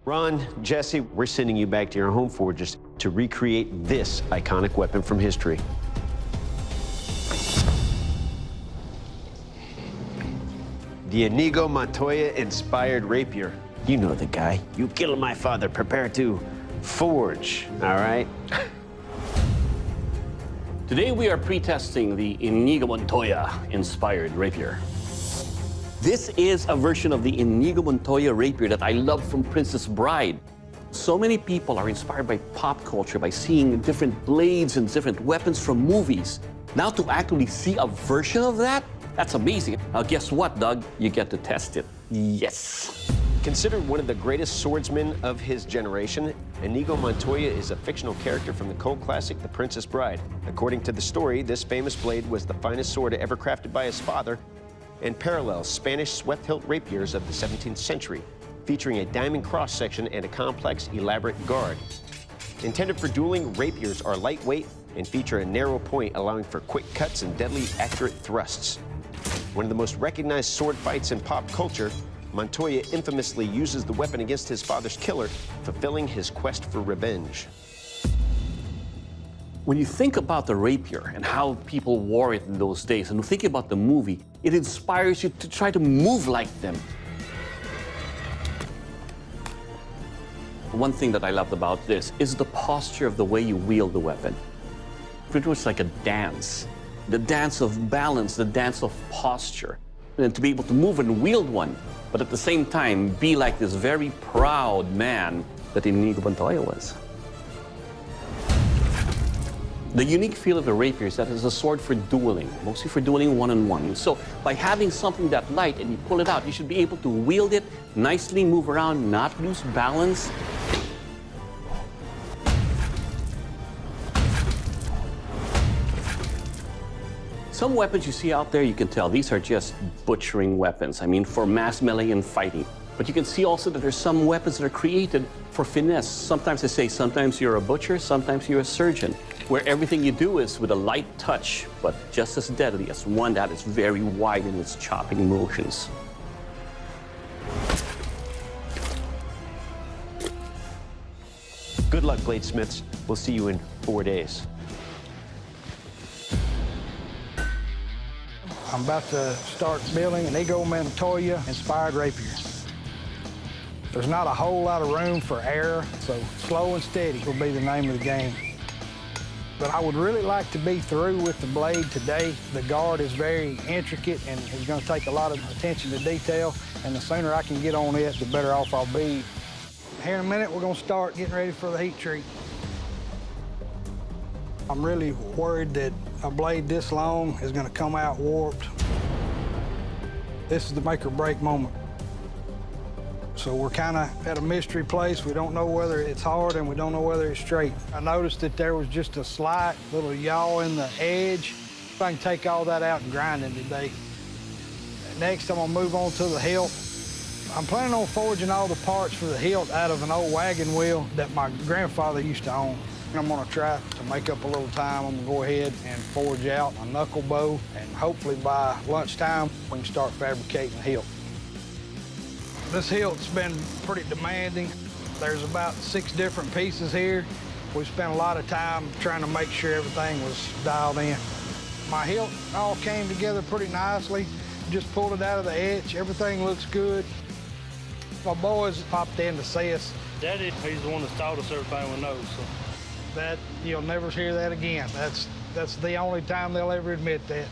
Ron, Jesse, we're sending you back to your home forges to recreate this iconic weapon from history. The Inigo Montoya-inspired rapier. You know the guy. You killed my father. Prepare to forge, all right? Today we are pre-testing the Inigo Montoya-inspired rapier. This is a version of the Inigo Montoya rapier that I love from Princess Bride. So many people are inspired by pop culture, by seeing different blades and different weapons from movies. Now to actually see a version of that, that's amazing. Now guess what, Doug? You get to test it. Yes. Considered one of the greatest swordsmen of his generation, Inigo Montoya is a fictional character from the cult classic The Princess Bride. According to the story, this famous blade was the finest sword ever crafted by his father and parallels Spanish swept-hilt rapiers of the 17th century, featuring a diamond cross-section and a complex, elaborate guard. Intended for dueling, rapiers are lightweight and feature a narrow point, allowing for quick cuts and deadly, accurate thrusts. One of the most recognized sword fights in pop culture, Montoya infamously uses the weapon against his father's killer, fulfilling his quest for revenge. When you think about the rapier and how people wore it in those days, and think about the movie, it inspires you to try to move like them. One thing that I loved about this is the posture of the way you wield the weapon. Pretty much like a dance. The dance of balance, the dance of posture. And to be able to move and wield one, but at the same time be like this very proud man that Inigo Montoya was. The unique feel of the rapier is that it's a sword for dueling, mostly for dueling one-on-one. So by having something that light and you pull it out, you should be able to wield it nicely, move around, not lose balance. Some weapons you see out there, you can tell these are just butchering weapons. I mean, for mass melee and fighting. But you can see also that there's some weapons that are created for finesse. Sometimes they say, sometimes you're a butcher, sometimes you're a surgeon, where everything you do is with a light touch, but just as deadly as one that is very wide in its chopping motions. Good luck, bladesmiths. We'll see you in 4 days. I'm about to start building an Inigo Montoya-inspired rapier. There's not a whole lot of room for error, so slow and steady will be the name of the game. But I would really like to be through with the blade today. The guard is very intricate and is going to take a lot of attention to detail, and the sooner I can get on it, the better off I'll be. Here in a minute, we're going to start getting ready for the heat treat. I'm really worried that a blade this long is going to come out warped. This is the make or break moment. So we're kind of at a mystery place. We don't know whether it's hard and we don't know whether it's straight. I noticed that there was just a slight little yaw in the edge. If I can take all that out and grind it today. Next, I'm gonna move on to the hilt. I'm planning on forging all the parts for the hilt out of an old wagon wheel that my grandfather used to own. I'm gonna try to make up a little time. I'm gonna go ahead and forge out a knuckle bow, and hopefully by lunchtime, we can start fabricating the hilt. This hilt's been pretty demanding. There's about 6 different pieces here. We spent a lot of time trying to make sure everything was dialed in. My hilt all came together pretty nicely. Just pulled it out of the etch. Everything looks good. My boys popped in to see us. Daddy, he's the one that's taught us everything we know, so. That, you'll never hear that again. That's the only time they'll ever admit that.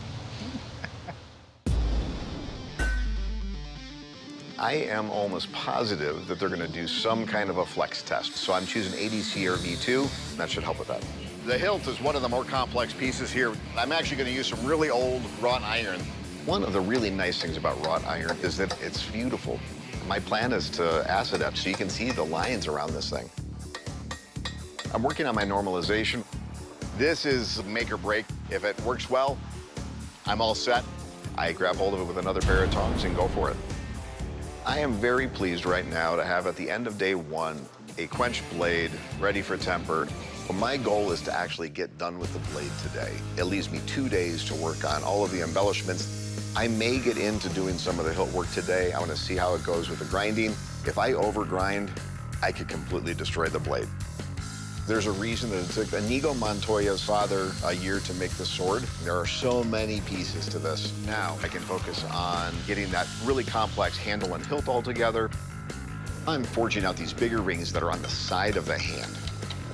I am almost positive that they're going to do some kind of a flex test. So I'm choosing ADC or V2. That should help with that. The hilt is one of the more complex pieces here. I'm actually going to use some really old wrought iron. One of the really nice things about wrought iron is that it's beautiful. My plan is to acid etch so you can see the lines around this thing. I'm working on my normalization. This is make or break. If it works well, I'm all set. I grab hold of it with another pair of tongs and go for it. I am very pleased right now to have, at the end of day 1, a quenched blade ready for temper. My goal is to actually get done with the blade today. It leaves me 2 days to work on all of the embellishments. I may get into doing some of the hilt work today. I want to see how it goes with the grinding. If I overgrind, I could completely destroy the blade. There's a reason that it took Inigo Montoya's father a year to make the sword. There are so many pieces to this. Now I can focus on getting that really complex handle and hilt all together. I'm forging out these bigger rings that are on the side of the hand.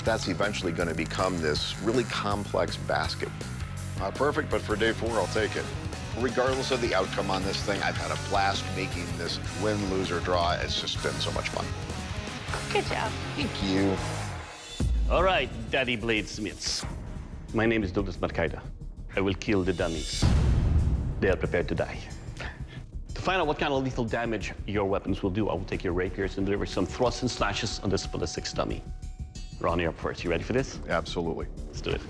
That's eventually going to become this really complex basket. Not perfect, but for day 4, I'll take it. Regardless of the outcome on this thing, I've had a blast making this win, lose, or draw. It's just been so much fun. Good job. Thank you. All right, Daddy Bladesmiths. My name is Douglas Marcaida. I will kill the dummies. They are prepared to die. To find out what kind of lethal damage your weapons will do, I will take your rapiers and deliver some thrusts and slashes on this ballistics dummy. Ron, you're up first. You ready for this? Absolutely. Let's do it.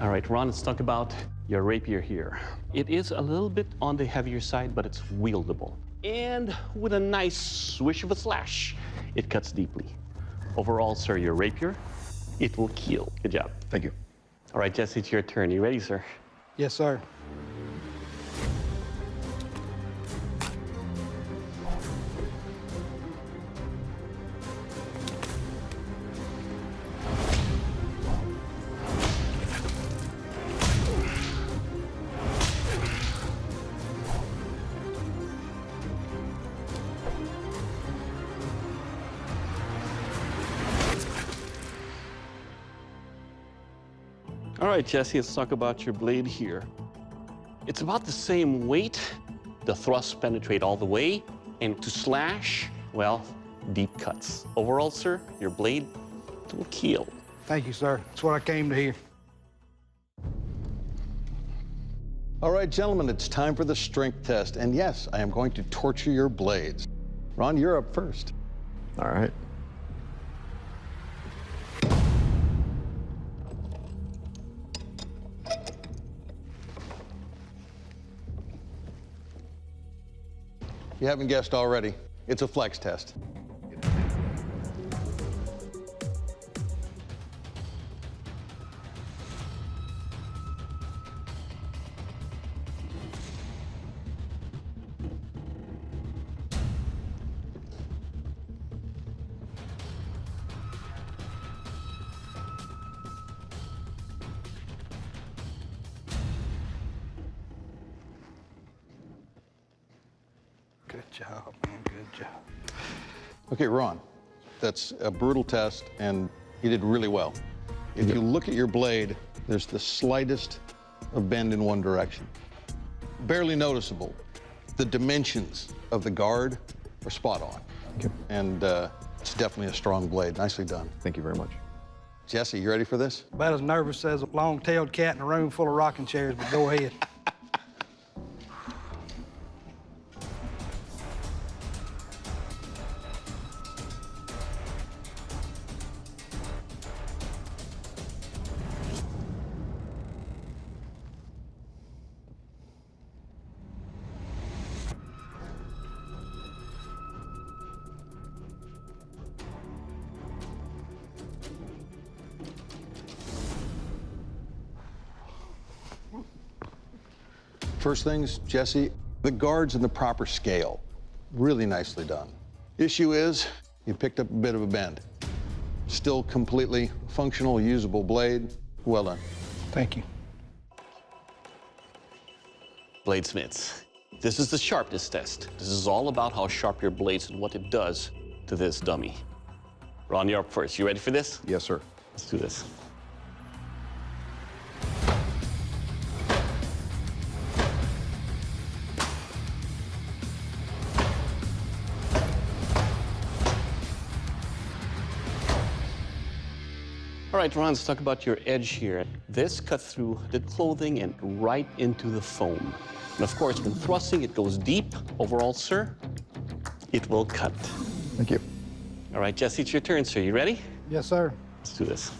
All right, Ron, let's talk about your rapier here. It is a little bit on the heavier side, but it's wieldable. And with a nice swish of a slash, it cuts deeply. Overall, sir, your rapier, it will kill. Good job. Thank you. All right, Jesse, it's your turn. You ready, sir? Yes, sir. All right, Jesse, let's talk about your blade here. It's about the same weight. The thrusts penetrate all the way. And to slash, well, deep cuts. Overall, sir, your blade will kill. Thank you, sir. That's what I came to hear. All right, gentlemen, it's time for the strength test. And yes, I am going to torture your blades. Ron, you're up first. All right. If you haven't guessed already, it's a flex test. Good job, man. Good job. Okay, Ron, that's a brutal test, and you did really well. If you look at your blade, there's the slightest of bend in one direction. Barely noticeable. The dimensions of the guard are spot on. And it's definitely a strong blade. Nicely done. Thank you very much. Jesse, you ready for this? About as nervous as a long-tailed cat in a room full of rocking chairs, but go ahead. First things, Jesse, the guard's in the proper scale. Really nicely done. Issue is, you picked up a bit of a bend. Still completely functional, usable blade. Well done. Thank you. Bladesmiths, this is the sharpness test. This is all about how sharp your blades and what it does to this dummy. Ron, you're up first. You ready for this? Yes, sir. Let's do this. All right, Ron, let's talk about your edge here. This cut through the clothing and right into the foam. And of course, when thrusting, it goes deep. Overall, sir, it will cut. Thank you. All right, Jesse, it's your turn, sir. You ready? Yes, sir. Let's do this.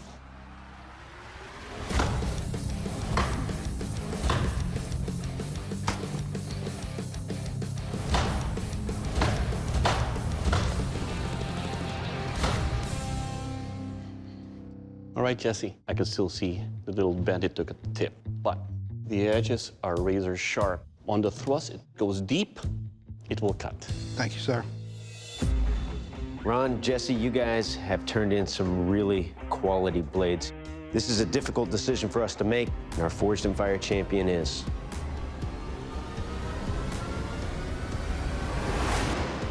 All right, Jesse, I can still see the little bend it took at the tip, but the edges are razor sharp. On the thrust, it goes deep, it will cut. Thank you, sir. Ron, Jesse, you guys have turned in some really quality blades. This is a difficult decision for us to make, and our Forged in Fire champion is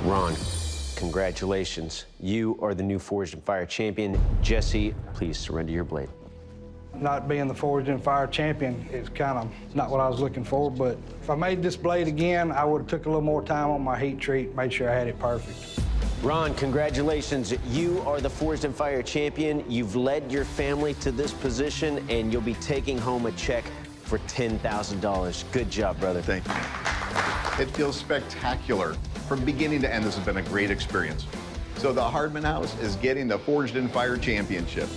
Ron. Congratulations. You are the new Forged in Fire champion. Jesse, please surrender your blade. Not being the Forged in Fire champion is kind of not what I was looking for, but if I made this blade again, I would have took a little more time on my heat treat, made sure I had it perfect. Ron, congratulations. You are the Forged in Fire champion. You've led your family to this position, and you'll be taking home a check for $10,000. Good job, brother. Thank you. It feels spectacular. From beginning to end, this has been a great experience. So the Hardman House is getting the Forged in Fire Championship.